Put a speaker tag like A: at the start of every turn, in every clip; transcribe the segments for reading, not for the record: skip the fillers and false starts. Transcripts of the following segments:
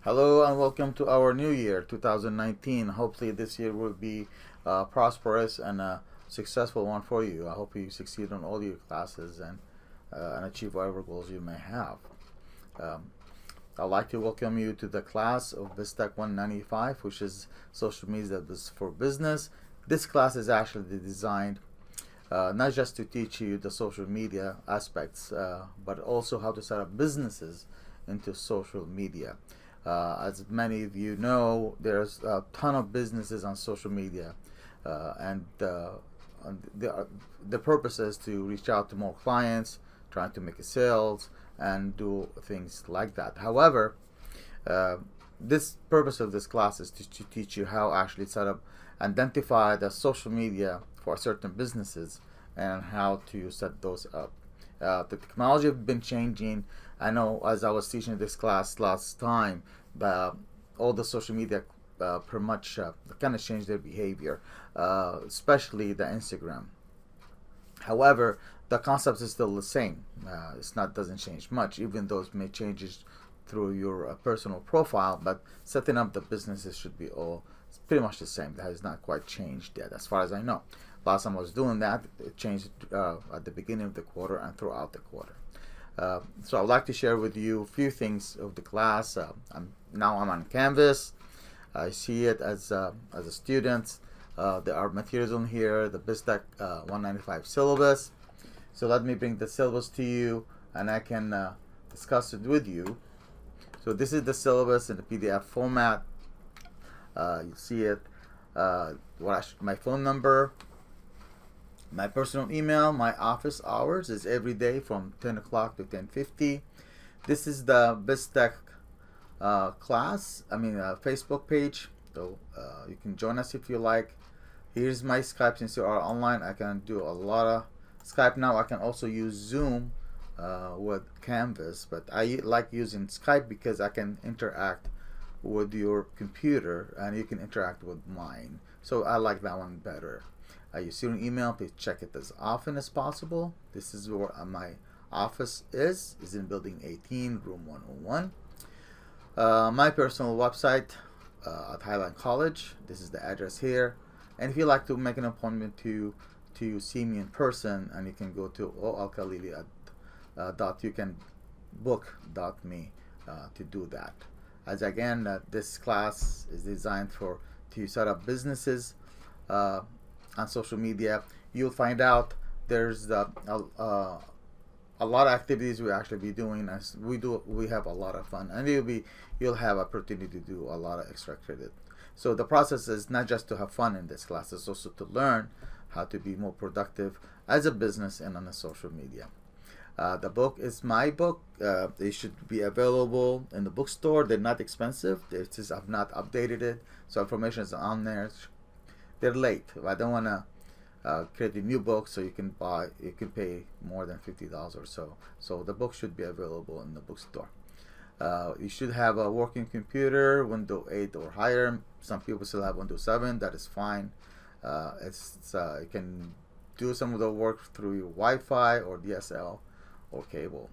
A: Hello and welcome to our new year, 2019. Hopefully, this year will be prosperous and a successful one for you. I hope you succeed on all your classes and achieve whatever goals you may have. Um, I'd like to welcome you to the class of BSTEC 195, which is Social Media for Business. This class is actually designed not just to teach you the social media aspects, but also how to set up businesses into social media. As many of you know, there's a ton of businesses on social media, and the purpose is to reach out to more clients, trying to make sales, and do things like that. However, uh, this purpose of this class is to teach you how actually set up, identify the social media for certain businesses, and how to set those up. The technology has been changing. I know as I was teaching this class last time, all the social media pretty much kind of changed their behavior, especially the Instagram. However, the concept is still the same. It's not doesn't change much, even though it may change through your personal profile. But setting up the businesses should be all it's pretty much the same. That has not quite changed yet, as far as I know. Last time I was doing that, it changed at the beginning of the quarter and throughout the quarter. So I'd like to share with you a few things of the class. Now I'm on Canvas. I see it as a student. There are materials on here, the BSTEC 195 syllabus. So let me bring the syllabus to you and I can discuss it with you. So this is the syllabus in the PDF format. You see it. My phone number, my personal email, my office hours is every day from 10 o'clock to 10:50. This is the BSTEC Facebook page. So you can join us if you like. Here's my Skype. Since you are online, I can do a lot of Skype now. I can also use Zoom with Canvas, but I like using Skype because I can interact with your computer and you can interact with mine. So I like that one better. You see an email, please check it as often as possible. This is where my office is in building 18, room 101. My personal website at Highland College. This is the address here. And if you'd like to make an appointment to see me in person, and you can go to oalkhalili you can book.me to do that. As again, this class is designed to set up businesses on social media. You'll find out there's a lot of activities we actually be doing. As we have a lot of fun, and you'll have opportunity to do a lot of extra credit. So the process is not just to have fun in this class; it's also to learn how to be more productive as a business and on the social media. The book is my book. It should be available in the bookstore. They're not expensive. I've not updated it, so information is on there. They're late. I don't want to create a new book, so you can pay more than $50 or so. So the book should be available in the bookstore. You should have a working computer, Windows 8 or higher. Some people still have Windows 7. That is fine. You can do some of the work through your Wi-Fi or DSL or cable.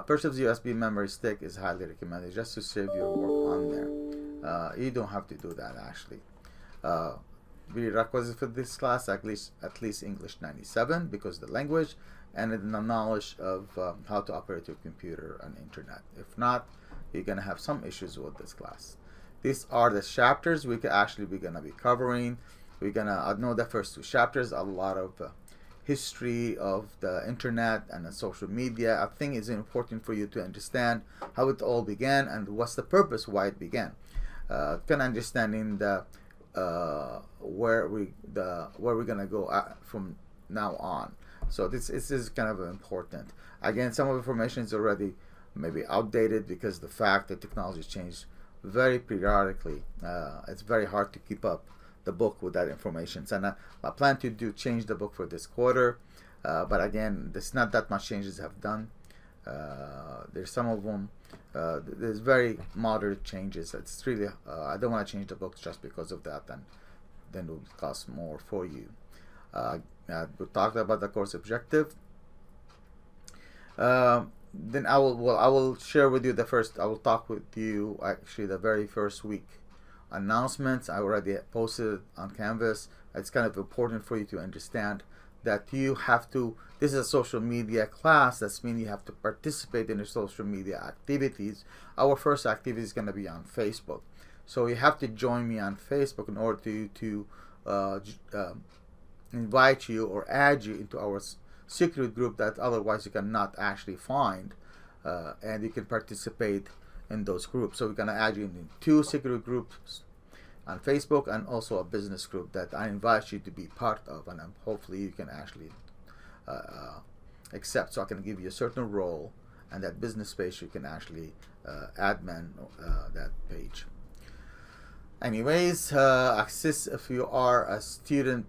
A: Purchase USB memory stick is highly recommended just to save your work on there. You don't have to do that actually. Prerequisite for this class at least English 97 because the language and the knowledge of how to operate your computer and internet. If not, you're gonna have some issues with this class. These are the chapters we're gonna be covering. I know the first two chapters, a lot of history of the internet and the social media. I think it's important for you to understand how it all began and what's the purpose why it began. Kind of understanding the where we're gonna go from now on. So this is kind of important. Again, some of the information is already maybe outdated because the fact that technology changed very periodically. It's very hard to keep up the book with that information. So I plan to change the book for this quarter, but again, there's not that much changes have done. There's some of them. There's very moderate changes. It's really I don't want to change the book just because of that, and then it will cost more for you. We talked about the course objective. then I will share with you I will talk with you actually the very first week. Announcements I already posted on Canvas. It's kind of important for you to understand that you have to, this is a social media class. That's mean you have to participate in the social media activities. Our first activity is going to be on Facebook. So you have to join me on Facebook in order to invite you or add you into our secret group that otherwise you cannot actually find, and you can participate in those groups. So we're going to add you in 2 secret groups on Facebook and also a business group that I invite you to be part of, and hopefully you can actually accept. So I can give you a certain role, and that business page you can actually admin that page. Anyways, access if you are a student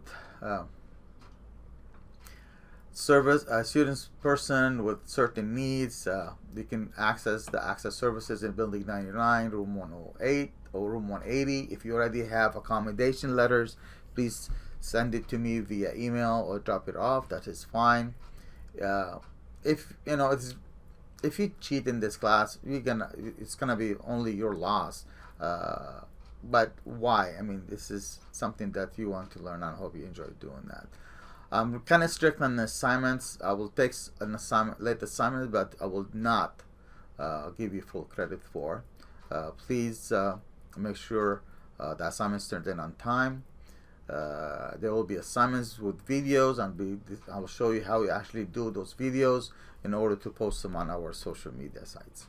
A: students person with certain needs, you can access the access services in building 99, room 108 or room 180. If you already have accommodation letters, please send it to me via email or drop it off. That is fine. If you know if you cheat in this class, it's gonna be only your loss. But why? I mean, this is something that you want to learn. I hope you enjoy doing that. I'm kind of strict on assignments. I will take an late assignment, but I will not give you full credit for. Please make sure the assignments turned in on time. There will be assignments with videos, and I will show you how you actually do those videos in order to post them on our social media sites.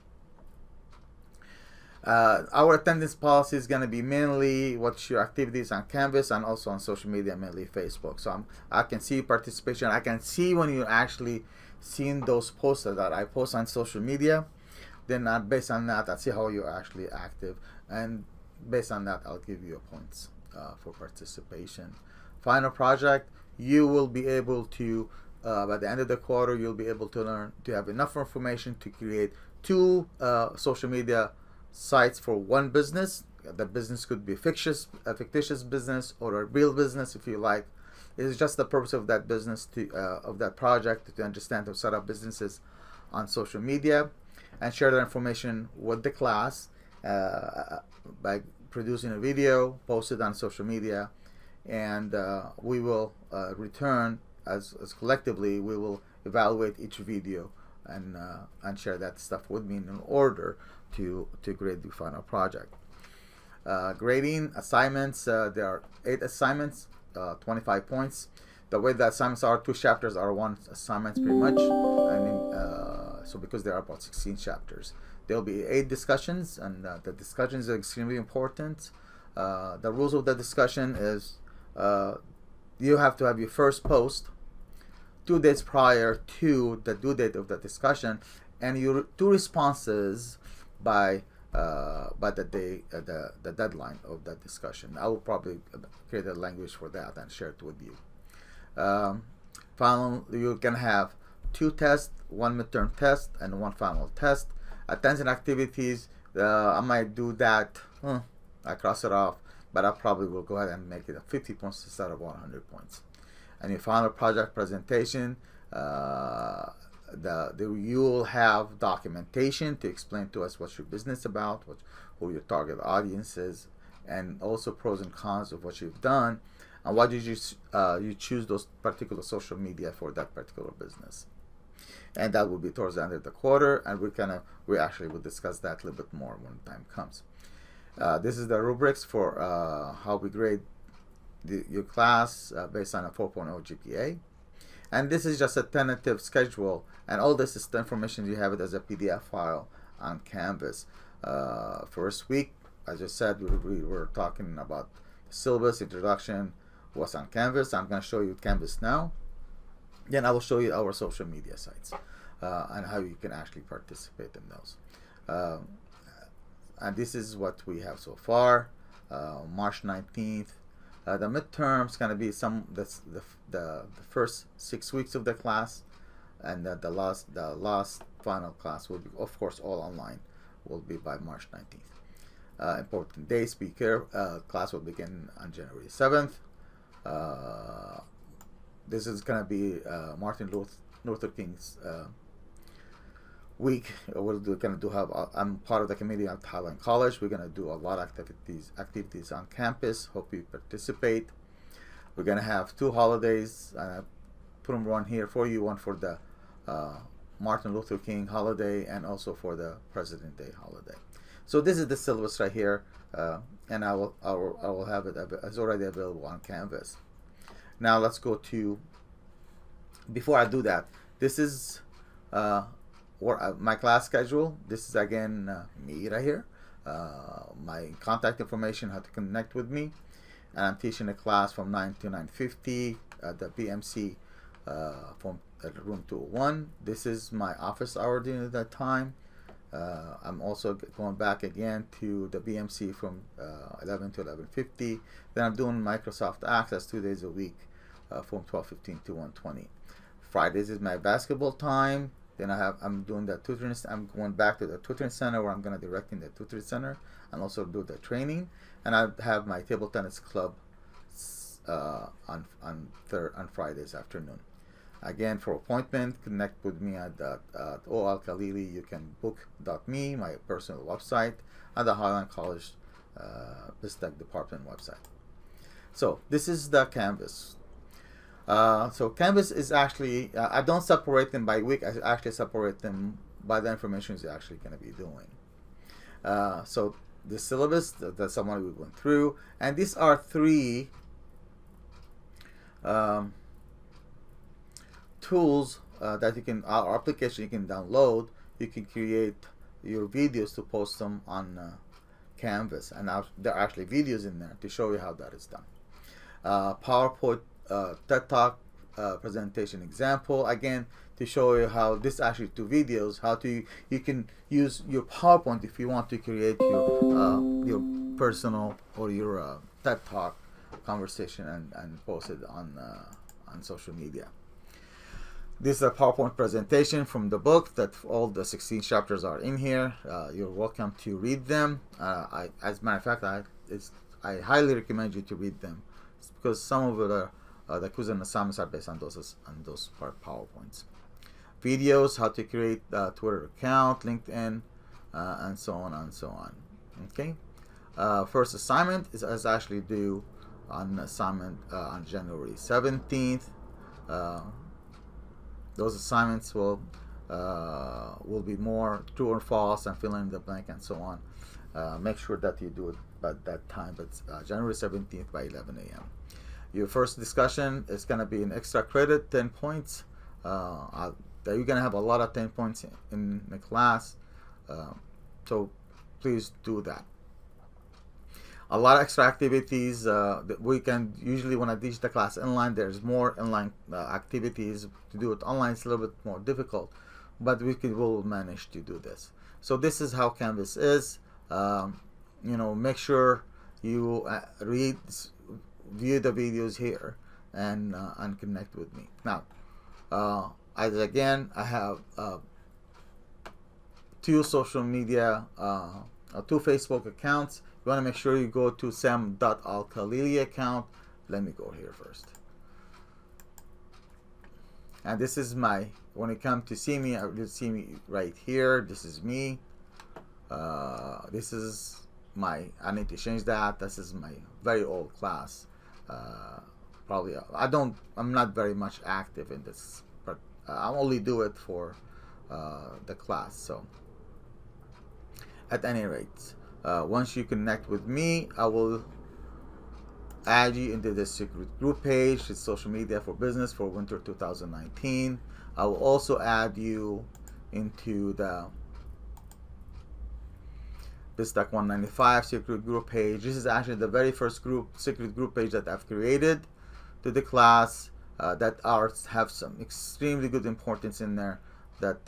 A: Our attendance policy is going to be mainly what's your activities on Canvas and also on social media, mainly Facebook. So I can see participation. I can see when you actually seen those posts that I post on social media. Then based on that, I see how you're actually active, and based on that, I'll give you points for participation. Final project, you will be able to by the end of the quarter, you'll be able to learn to have enough information to create 2 social media sites for one business. The business could be a fictitious business or a real business if you like. It's just the purpose of that business of that project to understand how to set up businesses on social media and share that information with the class by producing a video, post it on social media, and we will return as collectively we will evaluate each video and share that stuff with me in order to grade the final project. Grading assignments, there are 8 assignments, 25 points. The way the assignments are, 2 chapters are 1 assignment pretty much. So because there are about 16 chapters, there will be 8 discussions, and the discussions are extremely important. The rules of the discussion is you have to have your first post 2 days prior to the due date of the discussion, and your 2 responses by the day the deadline of that discussion. I will probably create a language for that and share it with you. Final, you can have 2 tests, 1 midterm test and 1 final test. Attendance activities, I might do that. I cross it off, but I probably will go ahead and make it a 50 points instead of 100 points. And your final project presentation, you will have documentation to explain to us what's your business about, who your target audience is, and also pros and cons of what you've done, and why did you choose those particular social media for that particular business. And that will be towards the end of the quarter, and we actually will discuss that a little bit more when the time comes. This is the rubrics for how we grade your class based on a 4.0 GPA. And this is just a tentative schedule, and all this is the information. You have it as a PDF file on Canvas. First week, as I said, we were talking about syllabus, introduction, what's on Canvas. I'm going to show you Canvas now. Then I will show you our social media sites and how you can actually participate in those. And this is what we have so far. March 19th. The midterms going to be the first 6 weeks of the class, and the last final class will be, of course, all online. Will be by March 19th. Important day, speaker class will begin on January 7th. This is going to be Martin Luther King's week, I'm part of the committee at Highland College. We're gonna do a lot of activities on campus. Hope you participate. We're gonna have 2 holidays. I put them one here for you, one for the Martin Luther King holiday and also for the President Day holiday. So this is the syllabus right here, and I will have it. It's already available on Canvas. Now let's go to. Before I do that, this is my class schedule. This is again me right here. My contact information, how to connect with me, and I'm teaching a class from 9 to 9:50 at the BMC from room 201. This is my office hour during that time. I'm also going back again to the BMC from 11 to 11:50. Then I'm doing Microsoft Access 2 days a week from 12:15 to 1:20. Fridays is my basketball time. Then I'm doing the tutoring. I'm going back to the tutoring center where I'm going to direct in the tutoring center and also do the training. And I have my table tennis club on Fridays afternoon. Again, for appointment, connect with me at OAlKhalili. You can book.me, my personal website, and the Highland College BSTEC department website. So this is the Canvas. So Canvas is actually, I don't separate them by week. I actually separate them by the information you're actually going to be doing. So the syllabus, that's someone we went through, and these are 3 tools that you can, our application you can download. You can create your videos to post them on Canvas, and there are actually videos in there to show you how that is done. PowerPoint TED Talk presentation example, again to show you how this actually 2 videos, how you can use your PowerPoint if you want to create your personal or your TED Talk conversation and post it on social media. This is a PowerPoint presentation from the book that all the 16 chapters are in here. You're welcome to read them. As a matter of fact, I highly recommend you to read them because some of the quiz and assignments are based on those PowerPoints. Videos, how to create a Twitter account, LinkedIn, and so on and so on. Okay. First assignment is actually due on January 17th. Those assignments will be more true or false and fill in the blank and so on. Make sure that you do it by that time, but January 17th by 11 a.m. Your first discussion is going to be an extra credit, 10 points. You're going to have a lot of 10 points in the class, so please do that. A lot of extra activities that we can usually, when I teach the class online, there's more online activities. To do it online is a little bit more difficult, but we'll manage to do this. So this is how Canvas is. Make sure you view the videos here and connect with me. Now, I have 2 social media, 2 Facebook accounts. You want to make sure you go to sam.alkhalili account. Let me go here first. And this is when you come to see me, you'll see me right here. This is me. This is I need to change that. This is my very old class. Probably, I'm not very much active in this, but I only do it for the class. So, at any rate, once you connect with me, I will add you into the secret group page. It's social media for business for winter 2019. I will also add you into the BSTEC 195 secret group page. This is actually the very first secret group page that I've created to the class that have some extremely good importance in there that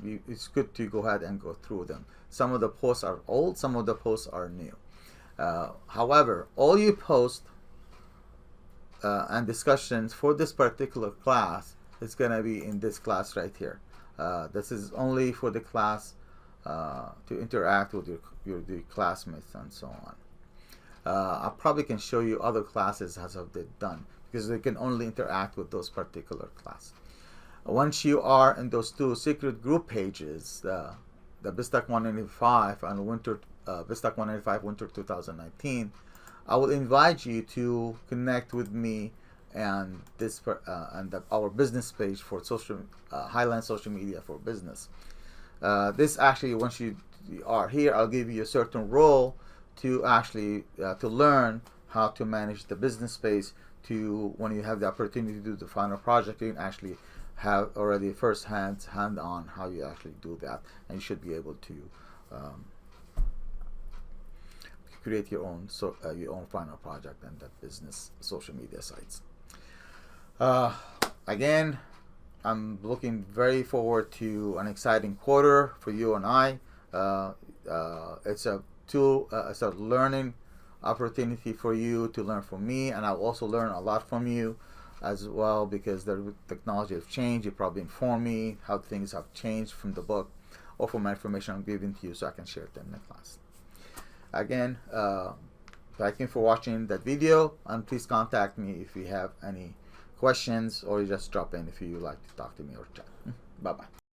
A: it's good to go ahead and go through them. Some of the posts are old, some of the posts are new. However, all you post and discussions for this particular class is going to be in this class right here. This is only for the class to interact with your classmates and so on. I probably can show you other classes as of they've done because they can only interact with those particular classes. Once you are in those two secret group pages, the BSTEC 185 and BSTEC 185 Winter 2019, I will invite you to connect with me and our business page for Highland Social Media for Business. This actually, once you are here, I'll give you a certain role to actually to learn how to manage the business space. To when you have the opportunity to do the final project, you can actually have already hand on how you actually do that, and you should be able to create your own final project and that business social media sites. Again, I'm looking very forward to an exciting quarter for you and I. It's a learning opportunity for you to learn from me, and I'll also learn a lot from you as well, because the technology has changed. You probably inform me how things have changed from the book or from my information I'm giving to you, so I can share them in the class. Again, thank you for watching that video, and please contact me if you have any questions, or you just drop in if you like to talk to me or chat. Bye bye.